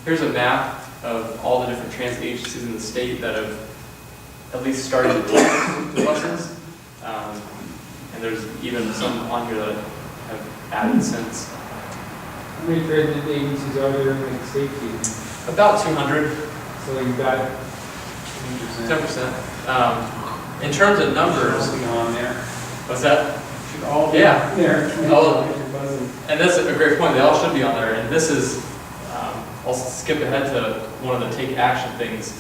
Here's a map of all the different transit agencies in the state that have at least started to test the buses. And there's even some on here that have added since. How many transit agencies are there in the state? About 200. So you've got 10%. In terms of numbers, on there. what's that? Should all be Yeah. there. Oh, and that's a great point. They all should be on there. And this is, I'll skip ahead to one of the take action things.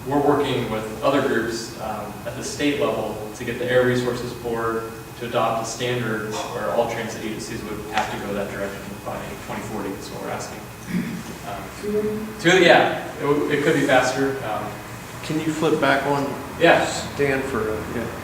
We're working with other groups at the state level to get the Air Resources Board to adopt a standard where all transit agencies would have to go that direction by 2040. Is what we're asking. Yeah, it could be faster. Can you flip back one? Yeah. Stanford.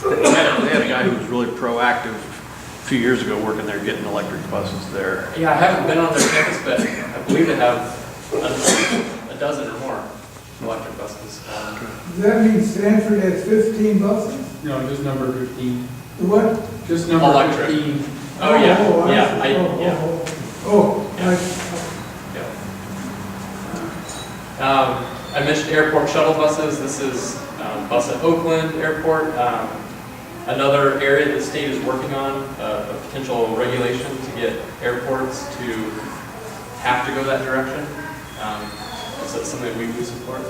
They had a guy who was really proactive a few years ago working there, getting electric buses there. Yeah, I haven't been on their campus, but I believe they have a dozen or more electric buses. Does that mean Stanford has 15 buses? No, just number 15. What? Just number Electric. 15. Oh yeah, I yeah, see. I mentioned airport shuttle buses. This is bus at Oakland Airport. Another area the state is working on, a potential regulation to get airports to have to go that direction. So it's something we support.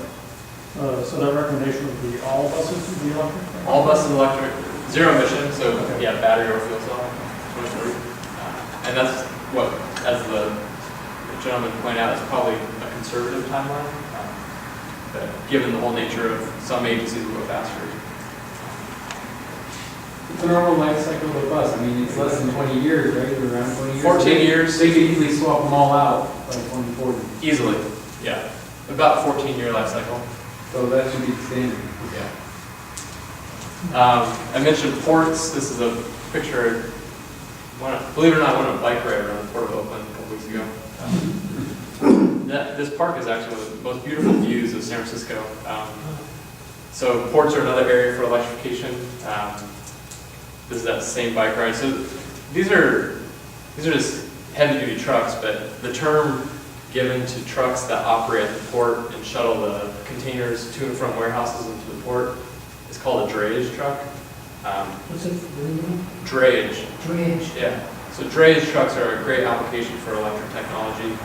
So that recommendation would be all buses would be electric? All buses electric, zero emission, so yeah, battery or fuel cell. And that's what, as the gentleman pointed out, is probably a conservative timeline. But given the whole nature of some agencies will go faster. It's a normal life cycle of a bus. I mean, it's less than 20 years, right? Around 20 years. 14 years. They could easily swap them all out by 2040. Easily, yeah. About 14-year life cycle. So that should be the standard. Yeah. I mentioned ports. This is a picture. Believe it or not, I went on a bike ride around the Port of Oakland a couple weeks ago. This park is actually one of the most beautiful views of San Francisco. So ports are another area for electrification. This is that same bike ride. So these are just heavy-duty trucks, but the term given to trucks that operate at the port and shuttle the containers to and from warehouses into the port is called a drayage truck. What's it? Drayage. Drayage. Yeah. So drayage trucks are a great application for electric technology.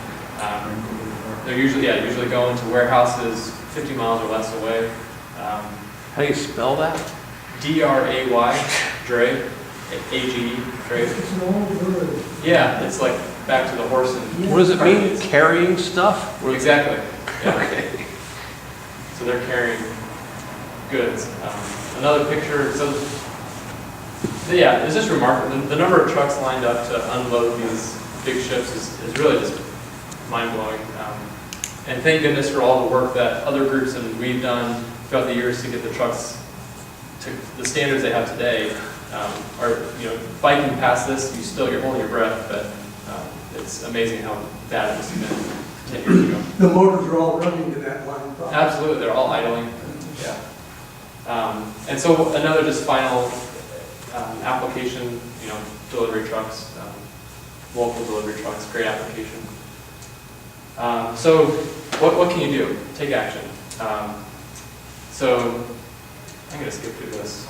They're usually going to warehouses 50 miles or less away. How do you spell that? D-R-A-Y, dray, A-G-E, dray. It's an old word. Yeah, it's like back to the horse and... What does it mean? Carrying stuff? Exactly. Yeah. Okay. So they're carrying goods. Another picture, so yeah, it's just remarkable. The number of trucks lined up to unload these big ships is really just mind-blowing. And thank goodness for all the work that other groups and we've done throughout the years to get the trucks to the standards they have today. Biking past this, you're holding your breath, but it's amazing how bad it must have been 10 years ago. The motors are all running to that line. Probably. Absolutely, they're all idling. Yeah. And so another just final application, delivery trucks, local delivery trucks, great application. So what can you do? Take action. So I'm going to skip through this.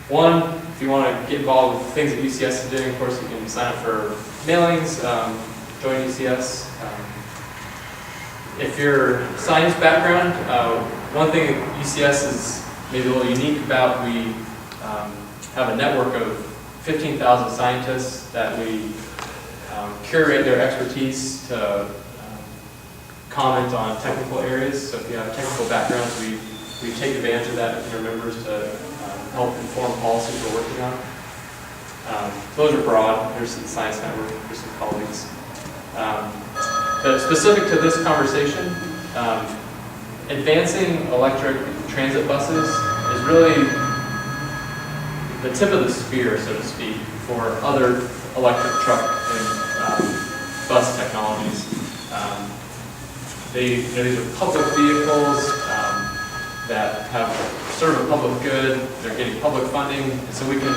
One, if you want to get involved with things that UCS is doing, of course you can sign up for mailings, join UCS. If you're science background, one thing that UCS is maybe a little unique about, we have a network of 15,000 scientists that we curate their expertise to comment on technical areas. So if you have technical backgrounds, we take advantage of that with your members to help inform policies we're working on. Those are broad. There's the Science Network, there's some colleagues. But specific to this conversation, advancing electric transit buses is really the tip of the spear, so to speak, for other electric truck and bus technologies. These are public vehicles that have serve a public good. They're getting public funding, and so we can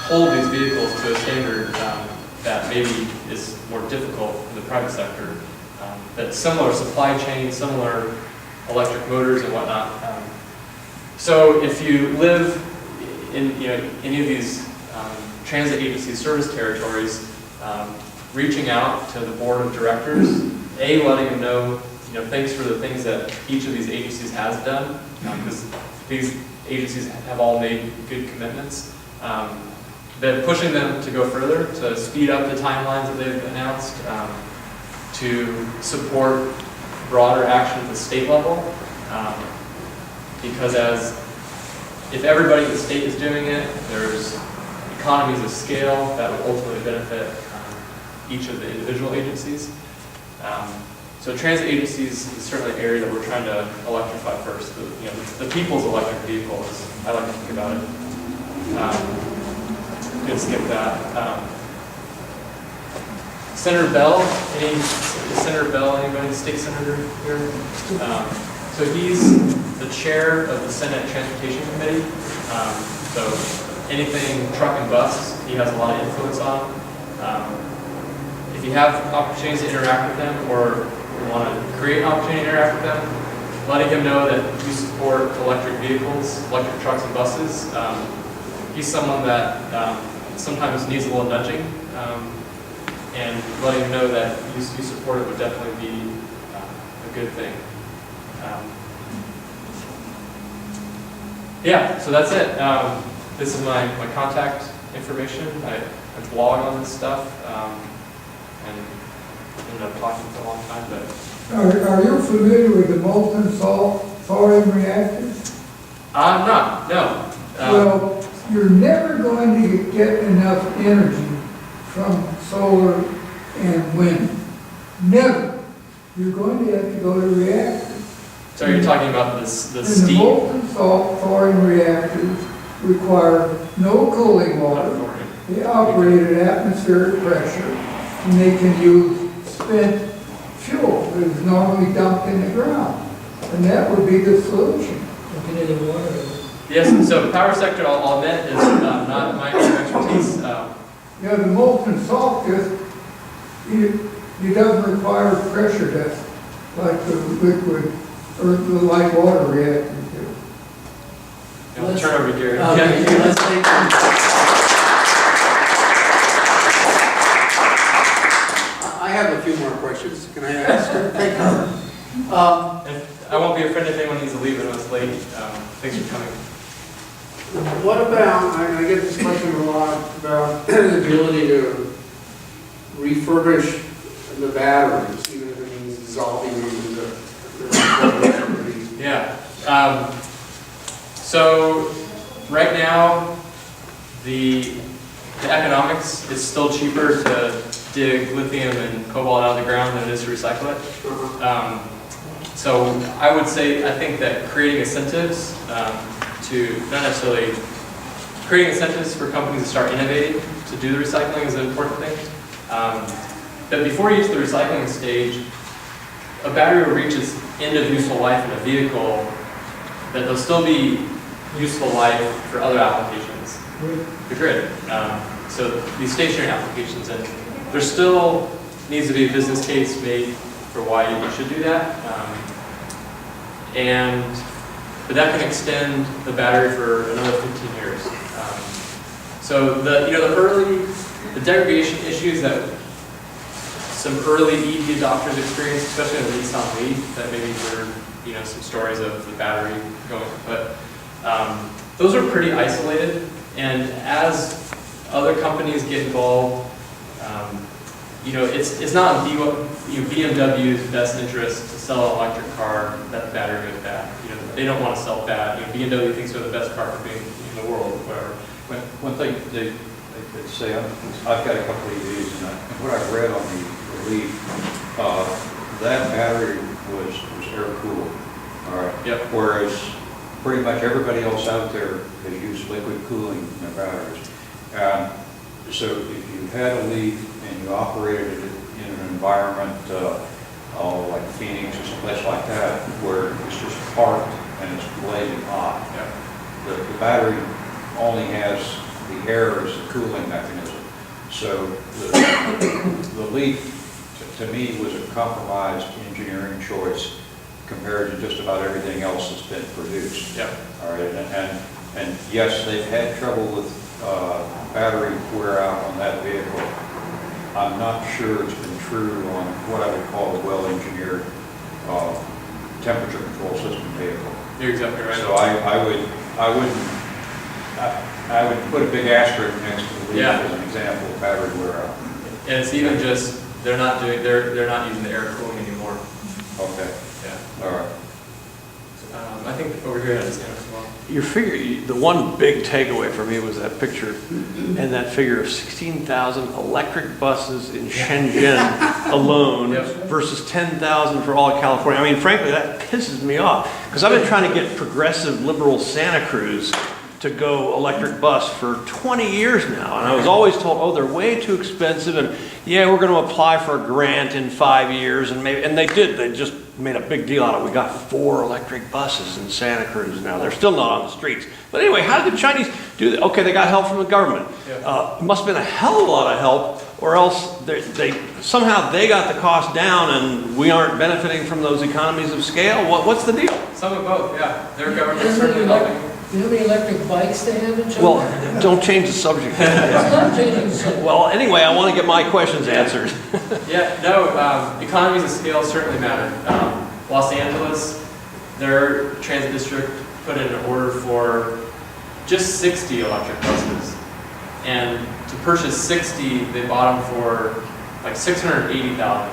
hold these vehicles to a standard that maybe is more difficult in the private sector. that similar supply chain, similar electric motors and whatnot. So if you live in any of these transit agency service territories, reaching out to the board of directors, letting them know, thanks for the things that each of these agencies has done, because these agencies have all made good commitments. Then pushing them to go further, to speed up the timelines that they've announced, to support broader action at the state level, because if everybody in the state is doing it, there's economies of scale that would ultimately benefit each of the individual agencies. So transit agencies is certainly an area that we're trying to electrify first. The people's electric vehicle is, I like to think about it. Gonna skip that. Senator Bell, anybody, state senator here? So he's the chair of the Senate Transportation Committee. So anything truck and bus, he has a lot of influence on. If you have opportunities to interact with them, or want to create an opportunity to interact with them, letting him know that you support electric vehicles, electric trucks and buses. He's someone that sometimes needs a little nudging, and letting him know that you support it would definitely be a good thing. Yeah, so that's it. This is my contact information. I blog on this stuff, and ended up talking for a long time. But Are you familiar with the molten salt thorium reactors? I'm not, no. Well, you're never going to get enough energy from solar and wind. Never. You're going to have to go to reactors. So you're talking about the And the steam? molten salt thorium reactors require no cooling water. They operate at atmospheric pressure, and they can use spent fuel that is normally dumped in the ground. And that would be the solution. Yes, so power sector, I'll admit, is not my expertise. Yeah, the molten salt just, it doesn't require pressure test like the liquid or the light water reactors do. I'll turn over to Gary. Okay, let's take. I have a few more questions. Can I ask? Thank you. I won't be offended if anyone needs to leave when it's late. Thanks for coming. What about, I get this question a lot about the ability to refurbish the batteries, even if it means dissolving them into the Yeah. So right now, the economics is still cheaper to dig lithium and cobalt out of the ground than it is to recycle it. So I would say, I think that creating incentives not necessarily creating incentives for companies to start innovating to do the recycling is an important thing. But before you get to the recycling stage, a battery will reach its end of useful life in a vehicle, that there'll still be useful life for other applications. The grid. So these stationary applications, and there still needs to be a business case made for why you should do that. But that can extend the battery for another 15 years. So the degradation issues that some early EV adopters experienced, especially on the Nissan Leaf, that maybe heard some stories of the battery going, but those are pretty isolated. And as other companies get involved, it's not in BMW's best interest to sell an electric car that the battery goes bad. They don't want to sell bad. BMW thinks they're the best car for being in the world, whatever. One thing they could say, I've got a couple of EVs, and what I've read on the Leaf, that battery was air cooled. All right. Yep. Whereas pretty much everybody else out there has used liquid cooling in their batteries. So if you had a Leaf and you operated it in an environment like Phoenix or someplace like that, where it's just parked and it's blazing hot, the battery only has the air as a cooling mechanism. So the Leaf, to me, was a compromised engineering choice compared to just about everything else that's been produced. Yeah. All right, and yes, they've had trouble with battery wear out on that vehicle. I'm not sure it's been true on what I would call a well-engineered temperature control system vehicle. You're exactly right. So I would put a big asterisk next to the Leaf Yeah. as an example of battery wear out. And it's even just, they're not using the air cooling anymore. Okay, Yeah. all right. I think over here has as well. Your figure, the one big takeaway for me was that picture and that figure of 16,000 electric buses in Shenzhen alone Yep. versus 10,000 for all of California. I mean, frankly, that pisses me off because I've been trying to get progressive liberal Santa Cruz to go electric bus for 20 years now. And I was always told, oh, they're way too expensive. And yeah, we're going to apply for a grant in 5 years. And they did. They just made a big deal out of it. We got 4 electric buses in Santa Cruz now. They're still not on the streets. But anyway, how did the Chinese do that? Okay, they got help from the government. Yeah. It must have been a hell of a lot of help, or else somehow they got the cost down and we aren't benefiting from those economies of scale. What's the deal? Some of both, yeah. Their government certainly helping. You know how many electric bikes they have in China? Well, don't change the subject. It's not changing the subject. Well, anyway, I want to get my questions answered. Yeah, no, economies of scale certainly matter. Los Angeles, their transit district put in an order for just 60 electric buses. And to purchase 60, they bought them for like $680,000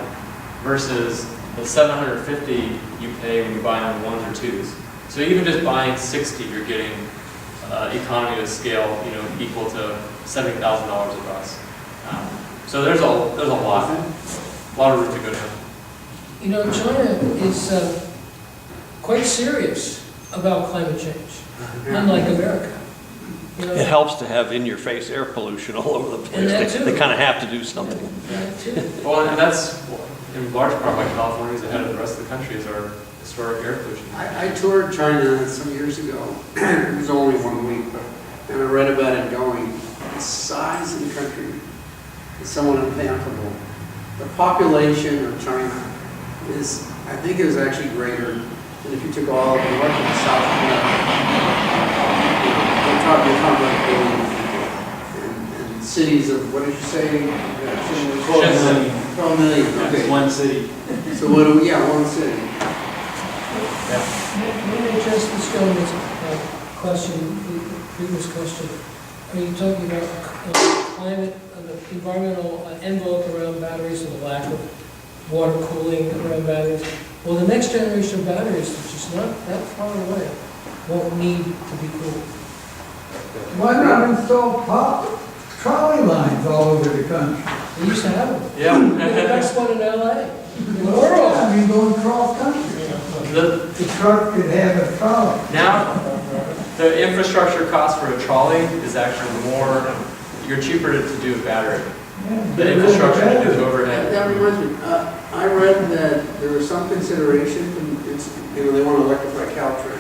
versus the $750 you pay when you buy them ones or twos. So even just buying 60, you're getting economy of scale, equal to $70,000 a bus. So there's a lot of room to go down. China is quite serious about climate change, unlike America. It helps to have in-your-face air pollution all over the place. And that too. They kind of have to do something. That too. Well, and that's in large part why California is ahead of the rest of the country is our historic air pollution. I toured China some years ago. It was only 1 week, and I read about it going. The size of the country is somewhat unthinkable. The population of China is, I think, is actually greater than if you took all of North and South America. You're talking about billions and cities of, what did you say? 12 million. Okay. One city. So one city. May I address this gentleman's question, the previous question? Are you talking about climate, the environmental envelope around batteries and the lack of water cooling around batteries? Well, the next generation of batteries, which is not that far away, won't need to be cooled. Why not install trolley lines all over the country? We used to have them. Yeah. The best one in LA. In the Well, world. I mean, going cross country. The truck could have a trolley. Now, the infrastructure cost for a trolley is actually you're cheaper to do a battery. Yeah, The infrastructure to do overhead. That reminds me, I read that there was some consideration, they want to electrify Caltrain.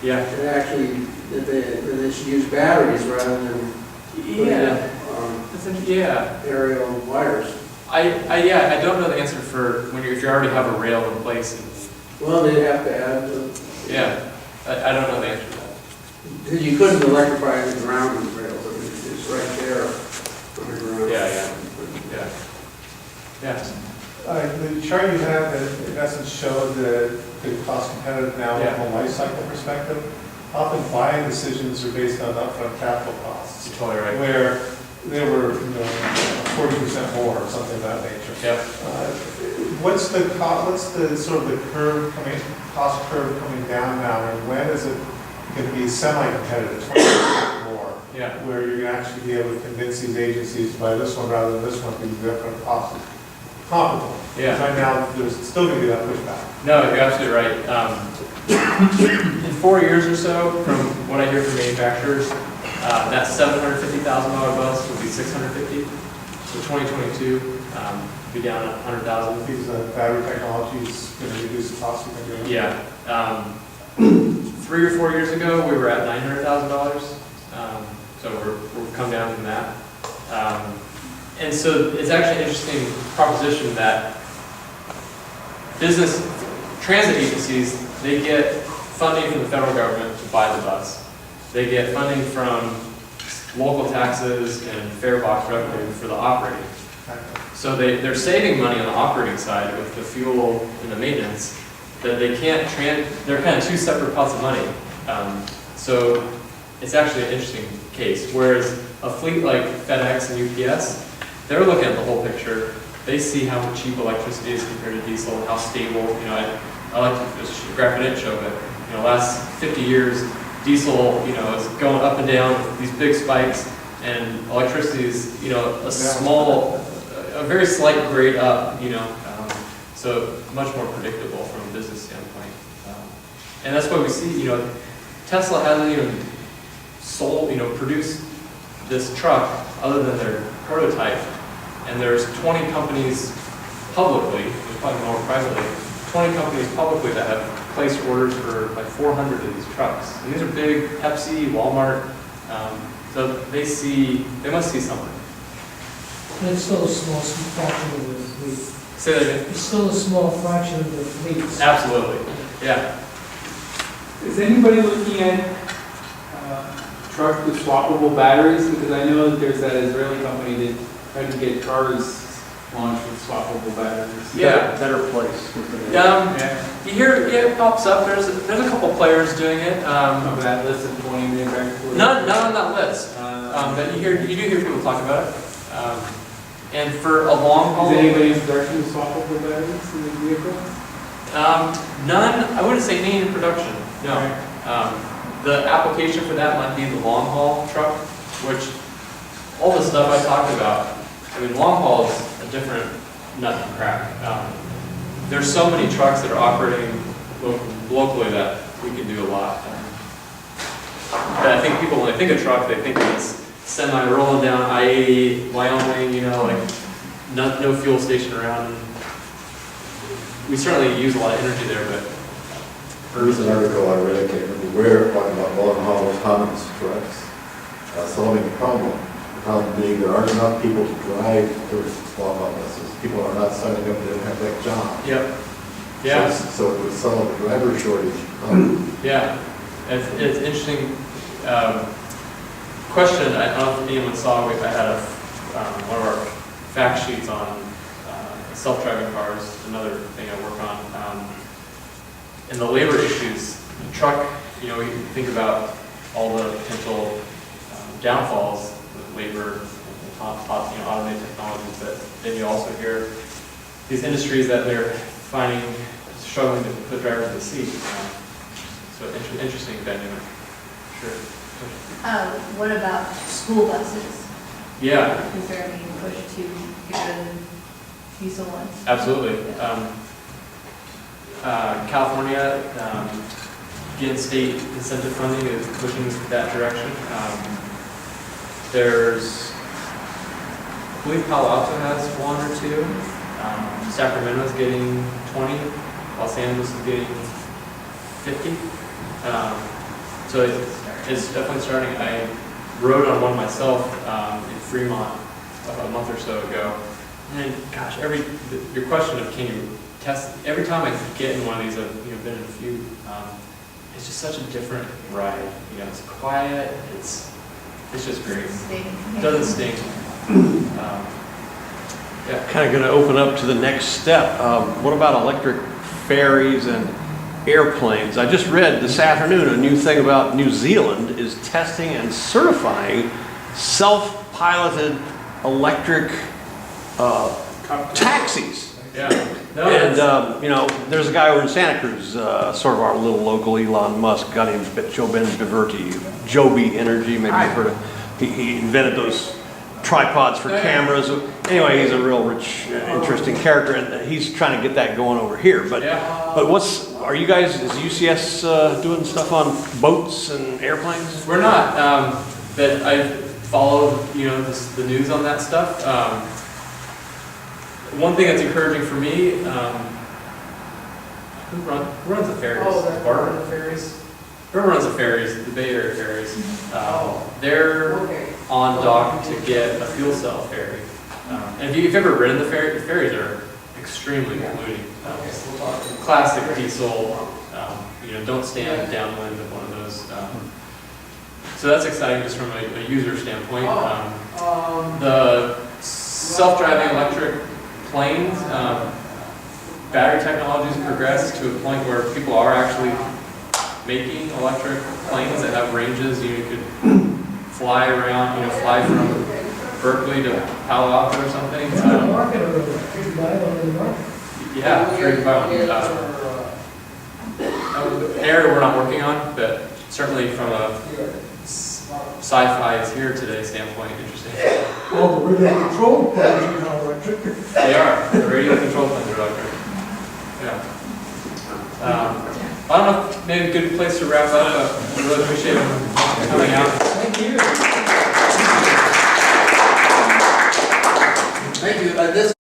Yeah. That actually, that they should use batteries rather than Yeah. Yeah. aerial wires. I don't know the answer for if you already have a rail in place. Well, they'd have to add the, Yeah. I don't know the answer to that. because you couldn't electrify the ground with rails, I mean, it's right there underground. Yeah. The chart you have, in essence, showed the cost competitive now from a life cycle perspective. Often buying decisions are based on upfront capital costs. You're totally right. Where they were 40% more or something of that nature. Yeah. What's the sort of the cost curve coming down now, and when is it going to be semi-competitive, 20% more? Yeah. Where you're going to actually be able to convince these agencies to buy this one rather than this one because the upfront cost is comparable. Yeah. Right now, there's still going to be that pushback. No, you're absolutely right. In 4 years or so, from what I hear from manufacturers, that $750,000 bus will be $650,000. So 2022 be down at $100,000. These battery technology is going to reduce the cost of the Yeah. 3 or 4 years ago, we were at $900,000. So we've come down from that. And so it's actually an interesting proposition that business transit agencies, they get funding from the federal government to buy the bus. They get funding from local taxes and fare box revenue for the operating. So they're saving money on the operating side with the fuel and the maintenance that they can't, they're kind of two separate pots of money. So it's actually an interesting case. Whereas a fleet like FedEx and UPS, they're looking at the whole picture. They see how cheap electricity is compared to diesel, how stable, you know, I like to, this graph I didn't show, but, you know, last 50 years, diesel, you know, is going up and down with these big spikes, and electricity is, you know, a very slight grade up, you know, so much more predictable from a business standpoint. And that's why we see, you know, Tesla hasn't even sold, you know, produced this truck other than their prototype, and there's 20 companies publicly, there's probably more privately, 20 companies publicly that have placed orders for like 400 of these trucks. And these are big, Pepsi, Walmart, so they must see something. But it's still a small fraction of the fleet. Say that again. It's still a small fraction of the fleet. Absolutely, yeah. Is anybody looking at trucks with swappable batteries? Because I know that there's that Israeli company that tried to get cars launched with swappable batteries. Yeah. Better place. You hear, yeah, it pops up. There's a couple players doing it. Of that list of 20 manufacturers. Not on that list, but you do hear people talk about it. And for a long haul, Is anybody in production with swappable batteries in the vehicle? none. I wouldn't say any in production. No. The application for that might be the long haul truck, which all the stuff I talked about. I mean, long haul is a different nut to crack. There's so many trucks that are operating locally that we can do a lot. But I think people, when they think of truck, they think of this semi rolling down I-80, Wyoming, you know, like no fuel station around. We certainly use a lot of energy there, but There was an article I read, I can't remember where, talking about long haul autonomous trucks solving the problem. The problem being there aren't enough people to drive those long haul buses. People are not signing up, they don't have that job. Yep. Yeah. So it would solve the driver shortage. Yeah. It's interesting question. I don't know if anyone saw, I had one of our fact sheets on self-driving cars, another thing I work on. And the labor issues, the truck, you know, we think about all the potential downfalls with labor and automated technologies, but then you also hear these industries that they're finding struggling to put drivers in the seat. So interesting dynamic. Sure. What about school buses? Yeah. Is there any push to get rid of diesel ones? Absolutely. California, again, state incentive funding is pushing that direction. There's, I believe Palo Alto has one or two. Sacramento's getting 20. Los Angeles is getting 50. So it's definitely starting. I rode on one myself in Fremont a month or so ago. And gosh, your question of can you test, every time I get in one of these, I've been in a few, it's just such a different ride. You know, it's quiet, it's just great. It doesn't stink. Yeah. Kind of going to open up to the next step. What about electric ferries and airplanes? I just read this afternoon a new thing about New Zealand is testing and certifying self-piloted electric taxis. Yeah. No, And, there's a guy over in Santa Cruz, sort of our little local Elon Musk, a guy named JoeBen Beverty, Joby Energy, maybe you've heard of. He invented those tripods for cameras. Anyway, he's a real rich, interesting character, and he's trying to get that going over here. But are you guys, is UCS doing stuff on boats and airplanes? We're not, but I follow, the news on that stuff. One thing that's encouraging for me, who runs the ferries? Bart runs the ferries? Whoever runs the ferries, the Bay Area ferries, they're on dock to get a fuel cell ferry. And if you've ever ridden the ferry, the ferries are extremely polluting. Classic diesel, don't stand downwind of one of those. So that's exciting just from a user standpoint. The self-driving electric planes, battery technologies progressed to a point where people are actually making electric planes that have ranges. You could fly around, fly from Berkeley to Palo Alto or something. Market over there, you can buy it on the market. Yeah, sure you can buy one. An area we're not working on, but certainly from a sci-fi is here today standpoint, interesting. All the radio control planes are now electric. They are. The radio control planes are electric. Yeah. I don't know, maybe a good place to wrap up. I really appreciate you coming out. Thank you. Thank you. This